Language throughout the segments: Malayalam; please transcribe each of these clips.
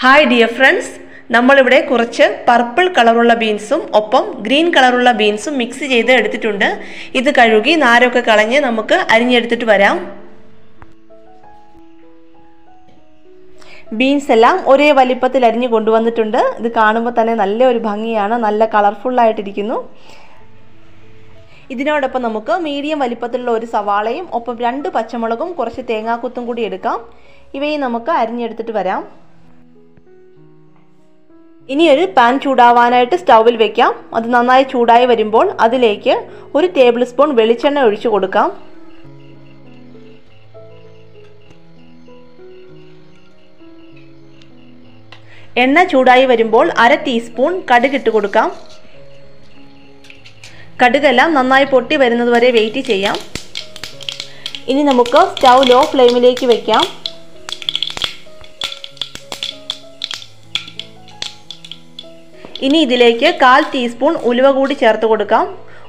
Hi dear friends, നമ്മളിവിടെ കുറച്ച് പർപ്പിൾ കളറുള്ള ബീൻസും ഒപ്പം ഗ്രീൻ കളറുള്ള ബീൻസും മിക്സ് ചെയ്ത് എടുത്തിട്ടുണ്ട്. ഇത് കഴുകി നാരൊക്കെ കളഞ്ഞ് നമുക്ക് അരിഞ്ഞെടുത്തിട്ട് വരാം. ബീൻസ് എല്ലാം ഒരേ വലിപ്പത്തിൽ അരിഞ്ഞു കൊണ്ടുവന്നിട്ടുണ്ട്. ഇത് കാണുമ്പോൾ തന്നെ നല്ല ഒരു ഭംഗിയാണ്, നല്ല കളർഫുൾ ആയിട്ടിരിക്കുന്നു. ഇതിനോടൊപ്പം നമുക്ക് മീഡിയം വലിപ്പത്തിലുള്ള ഒരു സവാളയും ഒപ്പം 2 പച്ചമുളകും കുറച്ച് തേങ്ങാക്കൊത്തും കൂടി എടുക്കാം. ഇവയും നമുക്ക് അരിഞ്ഞെടുത്തിട്ട് വരാം. ഇനി ഒരു പാൻ ചൂടാവാനായിട്ട് സ്റ്റൗവിൽ വെക്കാം. അത് നന്നായി ചൂടായി വരുമ്പോൾ അതിലേക്ക് 1 ടേബിൾ സ്പൂൺ വെളിച്ചെണ്ണ ഒഴിച്ചു കൊടുക്കാം. എണ്ണ ചൂടായി വരുമ്പോൾ 1/2 ടീസ്പൂൺ കടുക് ഇട്ട് കൊടുക്കാം. കടുകെല്ലാം നന്നായി പൊട്ടി വരുന്നത് വരെ വെയിറ്റ് ചെയ്യാം. ഇനി നമുക്ക് സ്റ്റൗ ലോ ഫ്ലെയിമിലേക്ക് വെക്കാം. ഇനി ഇതിലേക്ക് 1/4 ടീസ്പൂൺ ഉലുവ കൂടി ചേർത്ത് കൊടുക്കാം.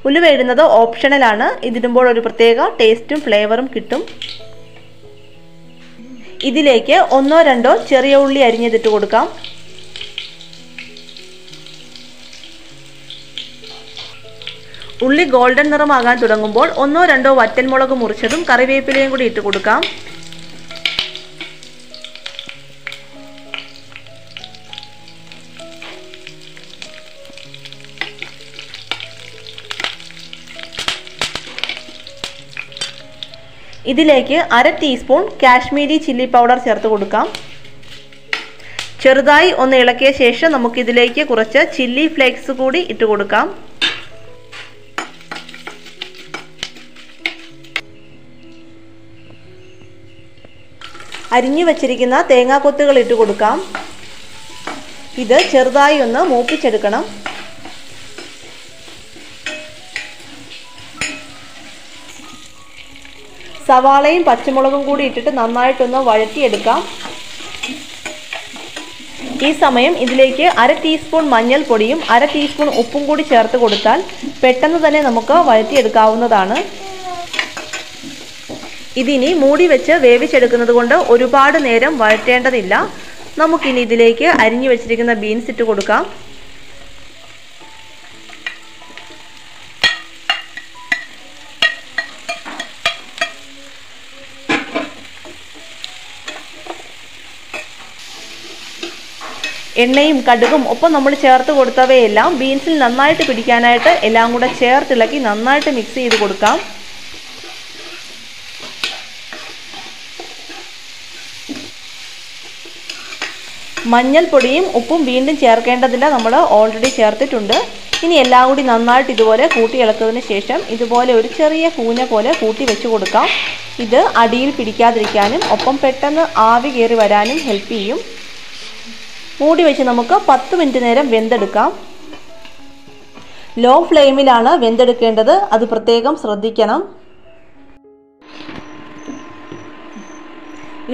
ഉലുവ ഇടുന്നത് ഓപ്ഷണലാണ്. ഇതിടുമ്പോൾ ഒരു പ്രത്യേക ടേസ്റ്റും ഫ്ലേവറും കിട്ടും. ഇതിലേക്ക് 1-2 ചെറിയ ഉള്ളി അരിഞ്ഞതിട്ട് കൊടുക്കാം. ഉള്ളി ഗോൾഡൻ നിറമാകാൻ തുടങ്ങുമ്പോൾ 1-2 വറ്റൽമുളക് മുറിച്ചതും കറിവേപ്പിലയും കൂടി ഇട്ട് കൊടുക്കാം. ഇതിലേക്ക് 1/2 ടീസ്പൂൺ കാശ്മീരി ചില്ലി പൗഡർ ചേർത്ത് കൊടുക്കാം. ചെറുതായി ഒന്ന് ഇളക്കിയ ശേഷം നമുക്ക് ഇതിലേക്ക് കുറച്ച് ചില്ലി ഫ്ലേക്സ് കൂടി ഇട്ട് കൊടുക്കാം. അരിഞ്ഞു വച്ചിരിക്കുന്ന തേങ്ങാക്കൊത്തുകൾ ഇട്ട് കൊടുക്കാം. ഇത് ചെറുതായി ഒന്ന് മൂപ്പിച്ചെടുക്കണം. സവാളയും പച്ചമുളകും കൂടി ഇട്ടിട്ട് നന്നായിട്ടൊന്ന് വഴറ്റിയെടുക്കാം. ഈ സമയം ഇതിലേക്ക് 1/2 ടീസ്പൂൺ മഞ്ഞൾപ്പൊടിയും 1/2 ടീസ്പൂൺ ഉപ്പും കൂടി ചേർത്ത് കൊടുത്താൽ പെട്ടെന്ന് തന്നെ നമുക്ക് വഴറ്റിയെടുക്കാവുന്നതാണ്. ഇതിനി മൂടി വെച്ച് വേവിച്ചെടുക്കുന്നത് കൊണ്ട് ഒരുപാട് നേരം വഴറ്റേണ്ടതില്ല. നമുക്കിനി ഇതിലേക്ക് അരിഞ്ഞു വെച്ചിരിക്കുന്ന ബീൻസ് ഇട്ട് കൊടുക്കാം. എണ്ണയും കടുകും ഒപ്പം നമ്മൾ ചേർത്ത് കൊടുത്തവയെല്ലാം ബീൻസിൽ നന്നായിട്ട് പിടിക്കാനായിട്ട് എല്ലാം കൂടെ ചേർത്തിളക്കി നന്നായിട്ട് മിക്സ് ചെയ്ത് കൊടുക്കാം. മഞ്ഞൾപ്പൊടിയും ഉപ്പും വീണ്ടും ചേർക്കേണ്ടതില്ല, നമ്മൾ ഓൾറെഡി ചേർത്തിട്ടുണ്ട്. ഇനി എല്ലാം കൂടി നന്നായിട്ട് ഇതുപോലെ കൂട്ടി ഇളക്കിയതിന് ശേഷം ഇതുപോലെ ഒരു ചെറിയ കൂന പോലെ കൂട്ടി വെച്ച് കൊടുക്കാം. ഇത് അടിയിൽ പിടിക്കാതിരിക്കാനും ഒപ്പം പെട്ടെന്ന് ആവി കയറി വരാനും ഹെൽപ്പ് ചെയ്യും. മൂടി വെച്ച് നമുക്ക് 10 മിനിറ്റ് നേരം വെന്തെടുക്കാം. ലോ ഫ്ലെയിമിലാണ് വെന്തെടുക്കേണ്ടത്, അത് പ്രത്യേകം ശ്രദ്ധിക്കണം.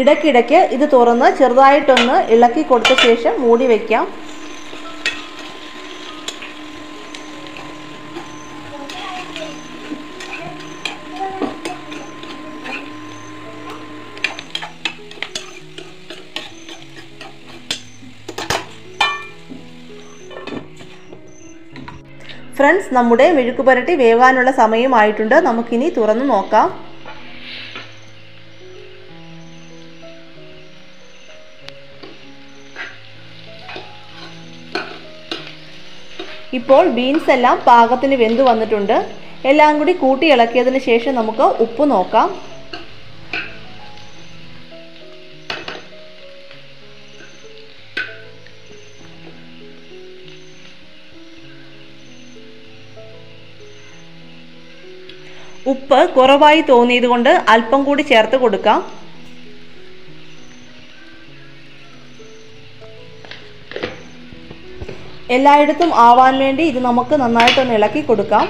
ഇടയ്ക്കിടയ്ക്ക് ഇത് തുറന്ന് ചെറുതായിട്ടൊന്ന് ഇളക്കി കൊടുത്ത ശേഷം മൂടി വയ്ക്കാം. ഫ്രണ്ട്സ്, നമ്മുടെ മെഴുക്കുപുരട്ടി വേവാനുള്ള സമയമായിട്ടുണ്ട്. നമുക്കിനി തുറന്ന് നോക്കാം. ഇപ്പോൾ ബീൻസ് എല്ലാം പാകത്തിന് വെന്ത് വന്നിട്ടുണ്ട്. എല്ലാം കൂടി കൂട്ടി ഇളക്കിയതിന് ശേഷം നമുക്ക് ഉപ്പ് നോക്കാം. ഉപ്പ് കുറവായി തോന്നിയത് കൊണ്ട് അല്പം കൂടി ചേർത്ത് കൊടുക്കാം. എല്ലായിടത്തും ആവാൻ വേണ്ടി ഇത് നമുക്ക് നന്നായിട്ടൊന്ന് ഇളക്കി കൊടുക്കാം.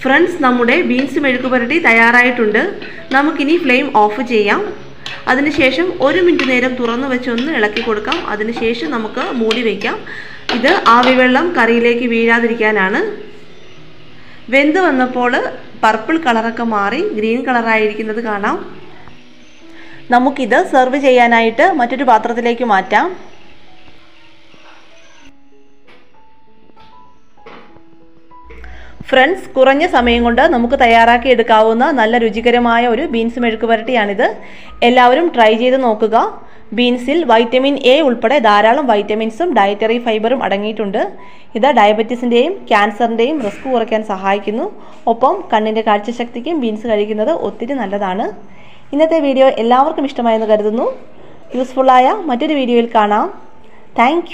ഫ്രണ്ട്സ്, നമ്മുടെ ബീൻസ് മെഴുക്കുപുരട്ടി തയ്യാറായിട്ടുണ്ട്. നമുക്കിനി ഫ്ലെയിം ഓഫ് ചെയ്യാം. അതിനുശേഷം 1 മിനിറ്റ് നേരം തുറന്നു വെച്ചൊന്ന് ഇളക്കി കൊടുക്കാം. അതിനുശേഷം നമുക്ക് മൂടി വയ്ക്കാം. ഇത് ആവിവെള്ളം കറിയിലേക്ക് വീഴാതിരിക്കാനാണ്. വെന്ത് വന്നപ്പോൾ പർപ്പിൾ കളറൊക്കെ മാറി ഗ്രീൻ കളറായിരിക്കുന്നത് കാണാം. നമുക്കിത് സെർവ് ചെയ്യാനായിട്ട് മറ്റൊരു പാത്രത്തിലേക്ക് മാറ്റാം. ഫ്രണ്ട്സ്, കുറഞ്ഞ സമയം കൊണ്ട് നമുക്ക് തയ്യാറാക്കി എടുക്കാവുന്ന നല്ല രുചികരമായ ഒരു ബീൻസ് മെഴുക്കുപുരട്ടിയാണിത്. എല്ലാവരും ട്രൈ ചെയ്ത് നോക്കുക. ബീൻസിൽ വൈറ്റമിൻ എ ഉൾപ്പെടെ ധാരാളം വൈറ്റമിൻസും ഡയറ്ററി ഫൈബറും അടങ്ങിയിട്ടുണ്ട്. ഇത് ഡയബറ്റീസിൻ്റെയും ക്യാൻസറിൻ്റെയും റിസ്ക് കുറയ്ക്കാൻ സഹായിക്കുന്നു. ഒപ്പം കണ്ണിൻ്റെ കാഴ്ചശക്തിക്കും ബീൻസ് കഴിക്കുന്നത് ഒത്തിരി നല്ലതാണ്. ഇന്നത്തെ വീഡിയോ എല്ലാവർക്കും ഇഷ്ടമായെന്ന് കരുതുന്നു. യൂസ്ഫുള്ളായ മറ്റൊരു വീഡിയോയിൽ കാണാം. താങ്ക്